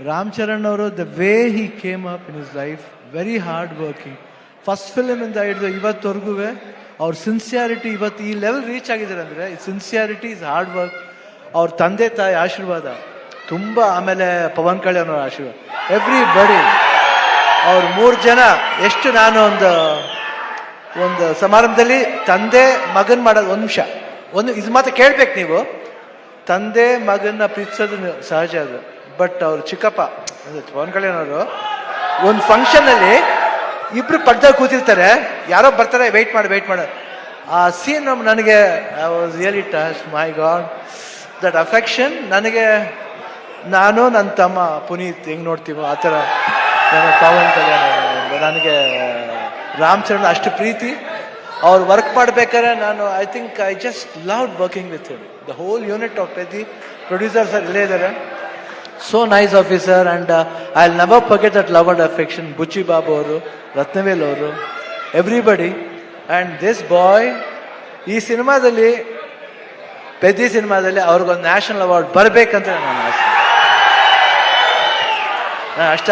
ರಾಮ್ ಚರಣ್ ಅವರು the way he came up in is life, very hard working. First film ಇಂದ ಹಿಡಿದು ಇವತ್ತವರೆಗೂ ಅವ್ರ sincerity ಇವತ್ತು ಈ ಲೆವೆಲ್ ರೀಚ್ ಆಗಿದ್ದಾರೆ ಅಂದರೆ ಸಿನ್ಸಿಯಾರಿಟಿ ಇಸ್ ಹಾರ್ಡ್ ವರ್ಕ್. ಅವ್ರ ತಂದೆ ತಾಯಿ ಆಶೀರ್ವಾದ ತುಂಬ, ಆಮೇಲೆ ಪವನ್ ಕಲ್ಯಾಣ್ ಅವರ ಆಶೀರ್ವಾದ, ಎವ್ರಿ ಬಡಿ. ಅವ್ರು 3 ಜನ ಎಷ್ಟು, ನಾನು ಒಂದು ಸಮಾರಂಭದಲ್ಲಿ ತಂದೆ ಮಗನ್ ಮಾಡೋದು, ಒಂದು ನಿಮಿಷ ಇದು ಮಾತ್ರ ಕೇಳ್ಬೇಕು ನೀವು. ತಂದೆ ಮಗನ್ನ ಪ್ರೀತಿಸೋದು ಸಹಜ ಅದು, ಬಟ್ ಅವ್ರು ಚಿಕ್ಕಪ್ಪ ಪವನ್ ಕಲ್ಯಾಣ್ ಅವರು ಒಂದು ಫಂಕ್ಷನಲ್ಲಿ ಇಬ್ರು ಪಕ್ಕದಲ್ಲಿ ಕೂತಿರ್ತಾರೆ, ಯಾರೋ ಬರ್ತಾರೆ, ವೆಯ್ಟ್ ಮಾಡಿ. ಆ ಸೀನ್ ನನಗೆ I was really touch. My god, that affection ನನಗೆ, ನಾನು ನನ್ನ ತಮ್ಮ ಪುನೀತ್ ಹೆಂಗೆ ನೋಡ್ತೀವೋ ಆ ಥರ ಪವನ್ ಕಲ್ಯಾಣ್ ನನಗೆ ರಾಮ್ ಚರಣ್ ಅಷ್ಟು ಪ್ರೀತಿ. ಅವ್ರು ವರ್ಕ್ ಮಾಡ್ಬೇಕಾದ್ರೆ ನಾನು I just loved working with him. The whole unit of Peddi producers ಇಲ್ಲೇ ಇದ್ದಾರೆ. So nice officer and I will never forget that love and affection. Buchi Babu ಅವರು, ರತ್ನವೇಲ್ ಅವರು, ಎವ್ರಿಬಡಿ. ಆ್ಯಂಡ್ ದಿಸ್ ಬಾಯ್ ಈ ಸಿನಿಮಾದಲ್ಲಿ, ಪೆದ್ದಿ ಸಿನಿಮಾದಲ್ಲಿ ಅವ್ರಿಗೊಂದು ನ್ಯಾಷನಲ್ ಅವಾರ್ಡ್ ಬರಬೇಕಂತ ನಾನು ಆಸೆ. ಅಷ್ಟೇ.